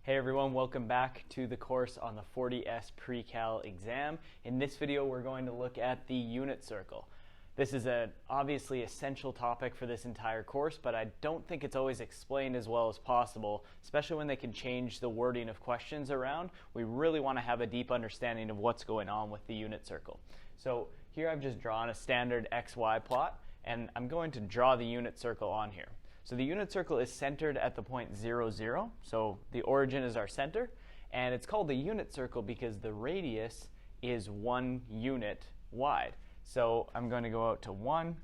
Hey everyone, welcome back to the course on the 40S Pre-Cal exam. In this video, we're going to look at the unit circle. This is an obviously essential topic for this entire course, but I don't think it's always explained as well as possible, especially when they can change the wording of questions around. We really want to have a deep understanding of what's going on with the unit circle. So here I've just drawn a standard XY plot, and I'm going to draw the unit circle on here. So the unit circle is centered at the point 0, 0. So the origin is our center. And it's called the unit circle because the radius is 1 unit wide. So I'm going to go out to 1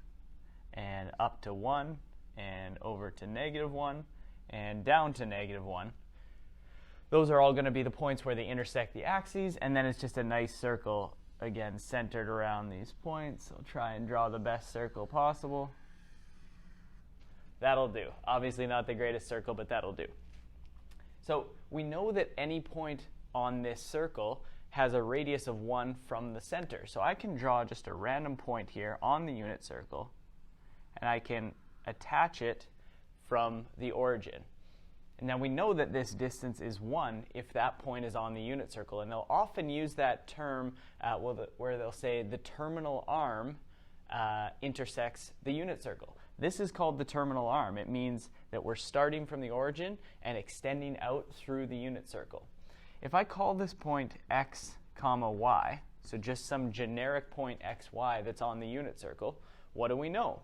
and up to 1 and over to -1 and down to -1. Those are all going to be the points where they intersect the axes. And then it's just a nice circle, again, centered around these points. I'll try and draw the best circle possible. That'll do. Obviously not the greatest circle, but that'll do. So we know that any point on this circle has a radius of 1 from the center. So I can draw just a random point here on the unit circle, and I can attach it from the origin. And now we know that this distance is 1 if that point is on the unit circle. And they'll often use that term where they'll say the terminal arm intersects the unit circle. This is called the terminal arm. It means that we're starting from the origin and extending out through the unit circle. If I call this point x, y, so just some generic point xy that's on the unit circle, what do we know?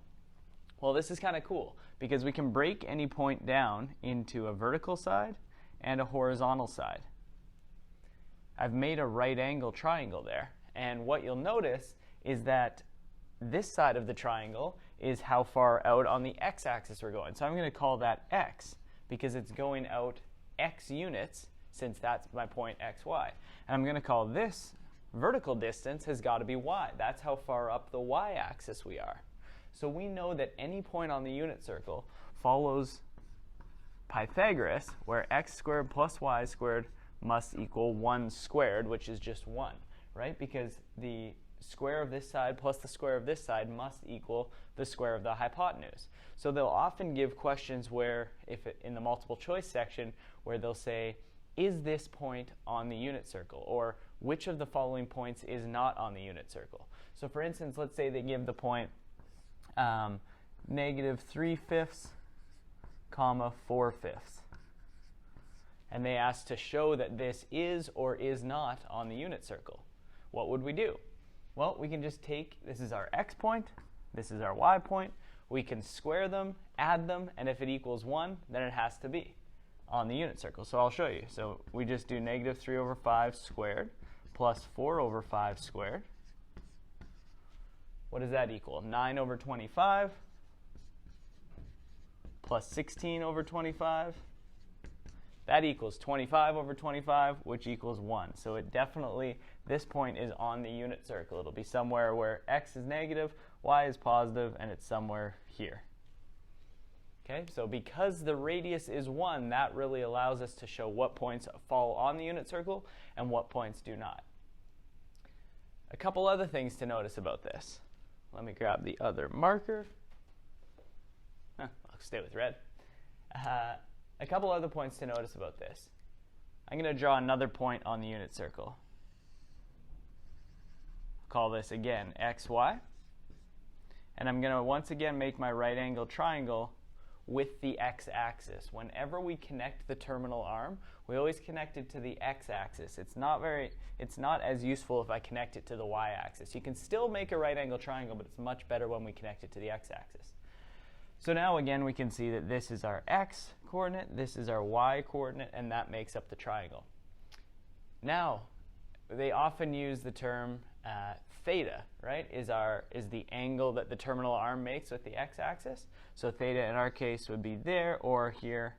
Well, this is kind of cool because we can break any point down into a vertical side and a horizontal side. I've made a right angle triangle there, and what you'll notice is that this side of the triangle is how far out on the x-axis we're going. So I'm going to call that x because it's going out x units since that's my point xy. And I'm going to call this vertical distance has got to be y. That's how far up the y-axis we are. So we know that any point on the unit circle follows Pythagoras, where x squared plus y squared must equal 1 squared, which is just 1, right? Because the square of this side plus the square of this side must equal the square of the hypotenuse. So they'll often give questions where, in the multiple choice section, where they'll say, is this point on the unit circle? Or which of the following points is not on the unit circle? So for instance, let's say they give the point -3/5, 4/5. And they ask to show that this is or is not on the unit circle. What would we do? Well, we can just take, this is our x point, this is our y point, we can square them, add them, and if it equals 1, then it has to be on the unit circle. So I'll show you. So we just do -3/5 squared plus 4/5 squared. What does that equal? 9/25 plus 16/25. That equals 25/25, which equals 1. So it definitely, this point is on the unit circle. It'll be somewhere where x is negative, y is positive, and it's somewhere here. Okay, so because the radius is 1, that really allows us to show what points fall on the unit circle and what points do not. A couple other things to notice about this. Let me grab the other marker. I'll stay with red. A couple other points to notice about this. I'm going to draw another point on the unit circle. I'll call this again xy. And I'm going to once again make my right angle triangle with the x-axis. Whenever we connect the terminal arm, we always connect it to the x-axis. It's not as useful if I connect it to the y-axis. You can still make a right angle triangle, but it's much better when we connect it to the x-axis. So now again we can see that this is our x coordinate, this is our y coordinate, and that makes up the triangle. Now, they often use the term theta, right, is the angle that the terminal arm makes with the x-axis. So theta in our case would be there, or here,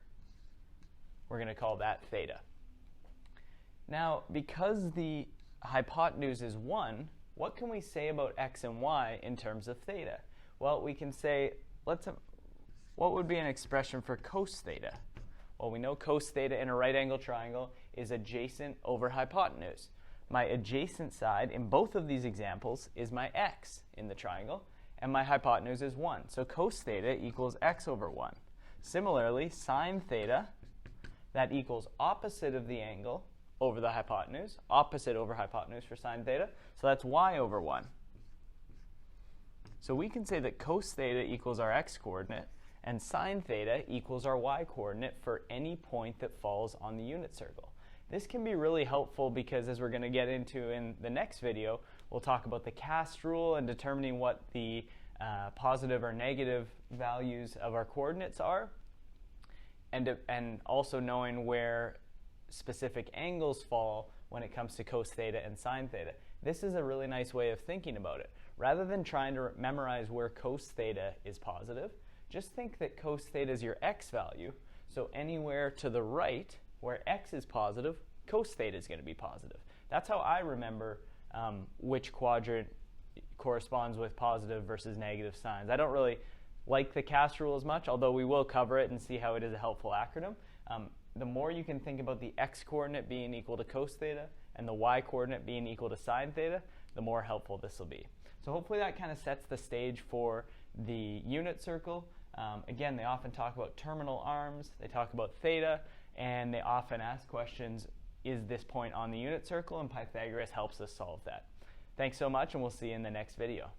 we're going to call that theta. Now, because the hypotenuse is 1, what can we say about x and y in terms of theta? Well, we can say, what would be an expression for cos theta? Well, we know cos theta in a right angle triangle is adjacent over hypotenuse. My adjacent side in both of these examples is my x in the triangle, and my hypotenuse is 1. So cos theta equals x over 1. Similarly, sine theta that equals opposite of the angle over the hypotenuse, opposite over hypotenuse for sine theta, so that's y over 1. So we can say that cos theta equals our x-coordinate, and sine theta equals our y-coordinate for any point that falls on the unit circle. This can be really helpful because, as we're going to get into in the next video, we'll talk about the cast rule and determining what the positive or negative values of our coordinates are, and also knowing where specific angles fall when it comes to cos theta and sine theta. This is a really nice way of thinking about it. Rather than trying to memorize where cos theta is positive, just think that cos theta is your x value, so anywhere to the right where x is positive, cos theta is going to be positive. That's how I remember which quadrant corresponds with positive versus negative signs. I don't really like the cast rule as much, although we will cover it and see how it is a helpful acronym. The more you can think about the x-coordinate being equal to cos theta and the y-coordinate being equal to sine theta, the more helpful this will be. So hopefully that kind of sets the stage for the unit circle. Again, they often talk about terminal arms, they talk about theta, and they often ask questions, is this point on the unit circle? And Pythagoras helps us solve that. Thanks so much, and we'll see you in the next video.